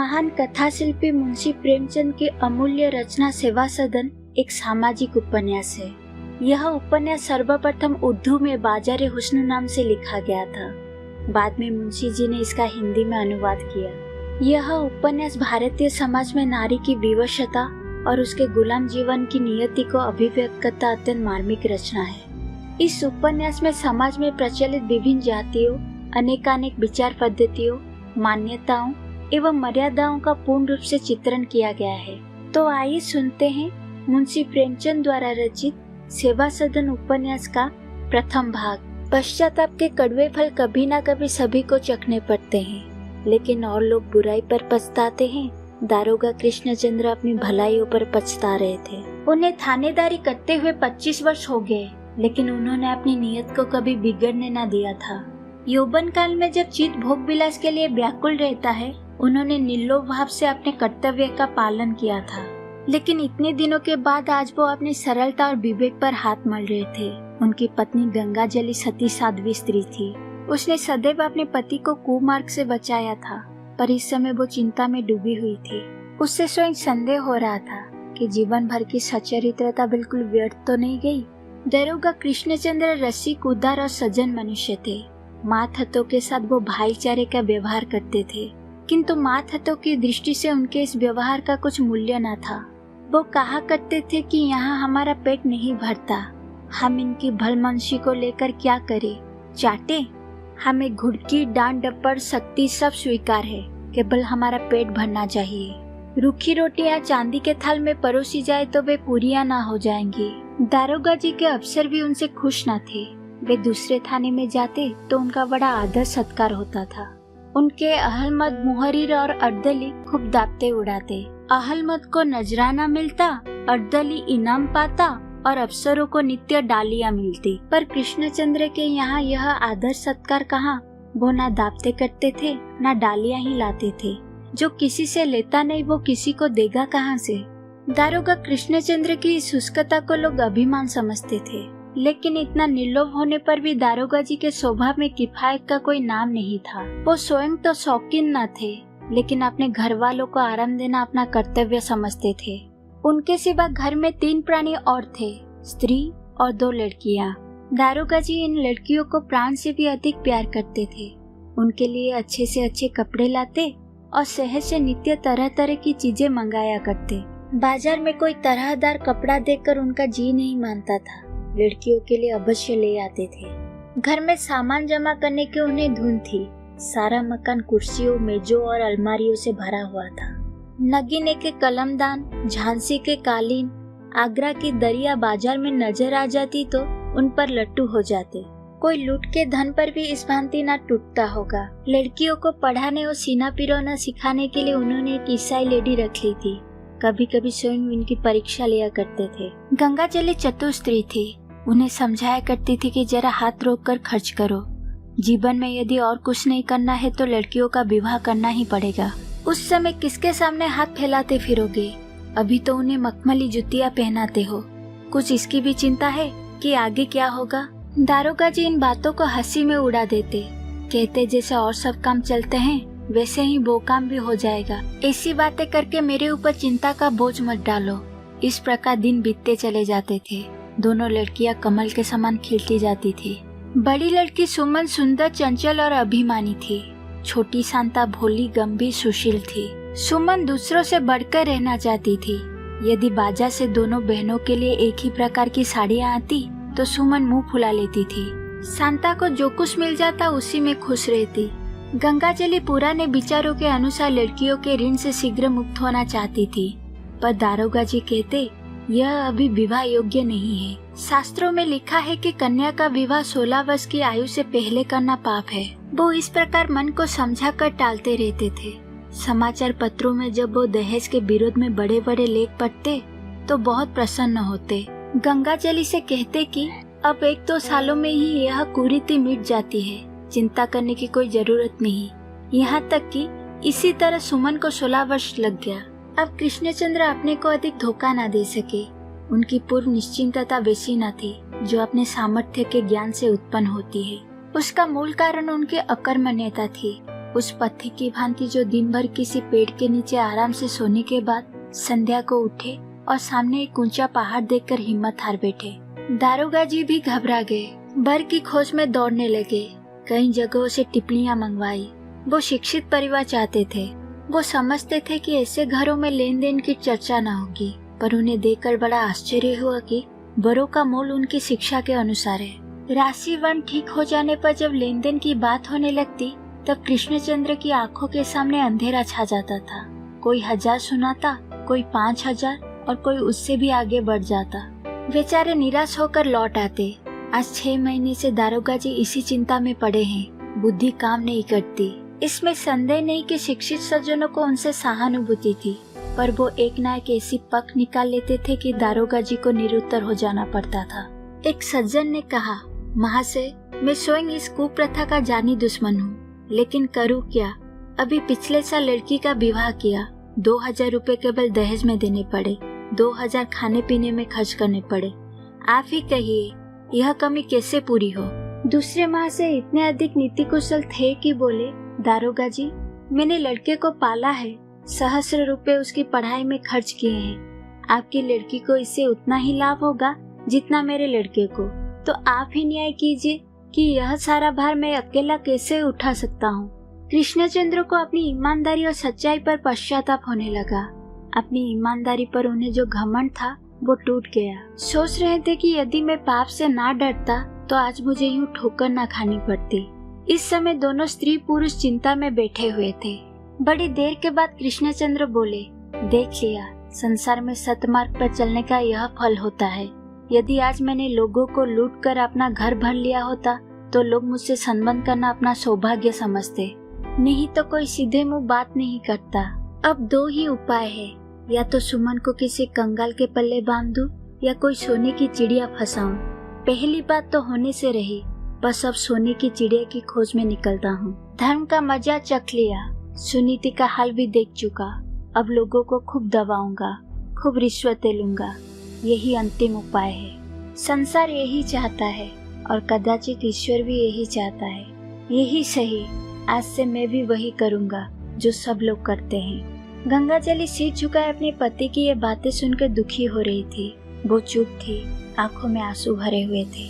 महान कथा शिल्पी मुंशी प्रेमचंद की अमूल्य रचना सेवा सदन एक सामाजिक उपन्यास है। यह उपन्यास सर्वप्रथम उर्दू में बाजारे हुस्न नाम से लिखा गया था। बाद में मुंशी जी ने इसका हिंदी में अनुवाद किया। यह उपन्यास भारतीय समाज में नारी की विवशता और उसके गुलाम जीवन की नियति को अभिव्यक्त करता अत्यंत मार्मिक रचना है। इस उपन्यास में समाज में प्रचलित विभिन्न जातियों, अनेकानेक विचार पद्धतियों, मान्यताओं एवं मर्यादाओं का पूर्ण रूप से चित्रण किया गया है। तो आइए सुनते हैं मुंशी प्रेमचंद द्वारा रचित सेवा सदन उपन्यास का प्रथम भाग। पश्चाताप के कड़वे फल कभी ना कभी सभी को चखने पड़ते हैं, लेकिन और लोग बुराई पर पछताते हैं। दारोगा कृष्णचंद्र अपनी भलाइयों पर पछता रहे थे। उन्हें थानेदारी करते हुए 25 वर्ष हो गए, लेकिन उन्होंने अपनी नीयत को कभी बिगड़ने न दिया था। यौवन काल में जब चित्त भोग विलास के लिए व्याकुल रहता है, उन्होंने निर्लोभ भाव से अपने कर्तव्य का पालन किया था। लेकिन इतने दिनों के बाद आज वो अपनी सरलता और विवेक पर हाथ मल रहे थे। उनकी पत्नी गंगाजली सती साध्वी स्त्री थी। उसने सदैव अपने पति को कुमार्ग से बचाया था, पर इस समय वो चिंता में डूबी हुई थी। उससे स्वयं संदेह हो रहा था कि जीवन भर की सच्चरित्रता बिल्कुल व्यर्थ तो नहीं गई। दारोगा कृष्णचंद्र रसिक, उदार और सज्जन मनुष्य थे। मातहतों के साथ वो भाईचारे का व्यवहार करते थे, किंतु मातहतों की दृष्टि से उनके इस व्यवहार का कुछ मूल्य न था। वो कहा करते थे कि यहाँ हमारा पेट नहीं भरता, हम इनकी भलमनसी को लेकर क्या करें, चाटे। हमें घुड़की, डांट डपट, शक्ति सब स्वीकार है, केवल हमारा पेट भरना चाहिए। रूखी रोटियां चांदी के थाल में परोसी जाए तो वे पूरियां ना हो जाएंगी। दारोगा जी के अफसर भी उनसे खुश न थे। वे दूसरे थाने में जाते तो उनका बड़ा आदर सत्कार होता था। उनके अहलमद, मुहर्रिर और अर्दली खूब दावते उड़ाते। अहलमद को नजराना मिलता, अर्दली इनाम पाता और अफसरों को नित्य डालियां मिलती। पर कृष्णचंद्र के यहाँ यह आदर सत्कार कहाँ। वो ना दावते करते थे, ना डालियां ही लाते थे। जो किसी से लेता नहीं, वो किसी को देगा कहाँ से। दारोगा कृष्णचंद्र की इस शुष्कता को लोग अभिमान समझते थे, लेकिन इतना निर्लोभ होने पर भी दारोगा जी के स्वभाव में किफायत का कोई नाम नहीं था। वो स्वयं तो शौकीन न थे, लेकिन अपने घर वालों को आराम देना अपना कर्तव्य समझते थे। उनके सिवा घर में 3 प्राणी और थे, स्त्री और 2 लड़कियां। दारोगा जी इन लड़कियों को प्राण से भी अधिक प्यार करते थे। उनके लिए अच्छे से अच्छे कपड़े लाते और शहर से नित्य तरह तरह की चीजें मंगाया करते। बाजार में कोई तरहदार कपड़ा देखकर उनका जी नहीं मानता था। लड़कियों के लिए अवश्य ले आते थे। घर में सामान जमा करने की उन्हें धुन थी। सारा मकान कुर्सियों, मेजों और अलमारियों से भरा हुआ था। नगीने के कलमदान, झांसी के कालीन, आगरा की दरिया बाजार में नजर आ जाती तो उन पर लट्टू हो जाते। कोई लूट के धन पर भी इस भांति न टूटता होगा। लड़कियों को पढ़ाने और सीना पिरोना सिखाने के लिए उन्होंने एक ईसाई लेडी रख ली थी। कभी कभी स्वयं इनकी परीक्षा लिया करते थे। गंगाजली चतुर स्त्री थी। उन्हें समझाया करती थी कि जरा हाथ रोक कर खर्च करो। जीवन में यदि और कुछ नहीं करना है तो लड़कियों का विवाह करना ही पड़ेगा। उस समय किसके सामने हाथ फैलाते फिरोगे? अभी तो उन्हें मखमली जुतियां पहनाते हो। कुछ इसकी भी चिंता है कि आगे क्या होगा? दारोगा जी इन बातों को हंसी में उड़ा देते। कहते जैसे और सब काम चलते हैं वैसे ही वो काम भी हो जाएगा। ऐसी बातें करके मेरे ऊपर चिंता का बोझ मत डालो। इस प्रकार दिन बीतते चले जाते थे। दोनों लड़कियां कमल के समान खिलती जाती थी। बड़ी लड़की सुमन सुंदर, चंचल और अभिमानी थी। छोटी शांता भोली, गंभीर, सुशील थी। सुमन दूसरों से बढ़कर रहना चाहती थी। यदि बाजार से दोनों बहनों के लिए एक ही प्रकार की साड़ियां आती तो सुमन मुंह फुला लेती थी। शांता को जो कुछ मिल जाता उसी में खुश रहती। गंगाजली पुराने विचारों के अनुसार लड़कियों के ऋण से शीघ्र मुक्त होना चाहती थी, पर दारोगा जी कहते यह अभी विवाह योग्य नहीं है। शास्त्रों में लिखा है कि कन्या का विवाह 16 वर्ष की आयु से पहले करना पाप है। वो इस प्रकार मन को समझाकर टालते रहते थे। समाचार पत्रों में जब वो दहेज के विरोध में बड़े बड़े लेख पढ़ते तो बहुत प्रसन्न होते। गंगाजली से कहते कि अब 1-2 सालों में ही यह कुरीति मिट जाती है, चिंता करने की कोई जरूरत नहीं। यहाँ तक कि इसी तरह सुमन को 16 वर्ष लग गया। अब कृष्णचंद्र अपने को अधिक धोखा न दे सके। उनकी पूर्व निश्चिंतता वैसी न थी जो अपने सामर्थ्य के ज्ञान से उत्पन्न होती है। उसका मूल कारण उनकी अकर्मण्यता थी। उस पत्थर की भांति जो दिन भर किसी पेड़ के नीचे आराम से सोने के बाद संध्या को उठे और सामने एक ऊंचा पहाड़ देखकर हिम्मत हार बैठे। दारोगा जी भी घबरा गए, बर की खोज में दौड़ने लगे। कई जगहों से टिप्पणियां मंगवाई। वो शिक्षित परिवार चाहते थे। वो समझते थे कि ऐसे घरों में लेन देन की चर्चा न होगी, पर उन्हें देखकर बड़ा आश्चर्य हुआ कि बरों का मोल उनकी शिक्षा के अनुसार है। राशि वर्ण ठीक हो जाने पर जब लेन देन की बात होने लगती तब कृष्णचंद्र की आंखों के सामने अंधेरा छा जाता था। कोई 1000 सुनाता, कोई 5000 और कोई उससे भी आगे बढ़ जाता। बेचारे निराश होकर लौट आते। आज 6 महीने से दारोगा जी इसी चिंता में पड़े हैं। बुद्धि काम नहीं करती। इसमें संदेह नहीं कि शिक्षित सज्जनों को उनसे सहानुभूति थी, पर वो एक न एक ऐसी पक निकाल लेते थे कि दारोगा जी को निरुत्तर हो जाना पड़ता था। एक सज्जन ने कहा, महाशय, मैं स्वयं इस कुप्रथा का जानी दुश्मन हूँ, लेकिन करूँ क्या? अभी पिछले साल लड़की का विवाह किया, 2000 रुपए केवल दहेज में देने पड़े, 2000 खाने पीने में खर्च करने पड़े। आप ही कहिए, यह कमी कैसे पूरी हो? दूसरे महाशय इतने अधिक नीति कुशल थे कि बोले, दारोगा जी, मैंने लड़के को पाला है, सहस्र रुपए उसकी पढ़ाई में खर्च किए हैं। आपकी लड़की को इससे उतना ही लाभ होगा जितना मेरे लड़के को। तो आप ही न्याय कीजिए कि यह सारा भार मैं अकेला कैसे उठा सकता हूँ। कृष्णचंद्र को अपनी ईमानदारी और सच्चाई पर पश्चाताप होने लगा। अपनी ईमानदारी पर उन्हें जो घमंड था वो टूट गया। सोच रहे थे कि यदि मैं पाप से ना डरता तो आज मुझे यूं ठोकर ना खानी पड़ती। इस समय दोनों स्त्री पुरुष चिंता में बैठे हुए थे। बड़ी देर के बाद कृष्णचंद्र बोले, देख लिया, संसार में सतमार्ग पर चलने का यह फल होता है। यदि आज मैंने लोगों को लूट कर अपना घर भर लिया होता तो लोग मुझसे संबंध करना अपना सौभाग्य समझते, नहीं तो कोई सीधे मुंह बात नहीं करता। अब 2 ही उपाय है, या तो सुमन को किसी कंगाल के पल्ले बांध दूं या कोई सोने की चिड़िया फंसाऊं। पहली बात तो होने से रही, बस अब सोने की चिड़िया की खोज में निकलता हूँ। धर्म का मजा चख लिया, सुनीति का हाल भी देख चुका। अब लोगों को खूब दबाऊंगा, खूब रिश्वतें लूंगा। यही अंतिम उपाय है। संसार यही चाहता है और कदाचित ईश्वर भी यही चाहता है। यही सही, आज से मैं भी वही करूंगा जो सब लोग करते हैं। गंगाजली सिर झुकाए अपने पति की ये बातें सुनकर दुखी हो रही थी। वो चुप थी, आंखों में आंसू भरे हुए थे।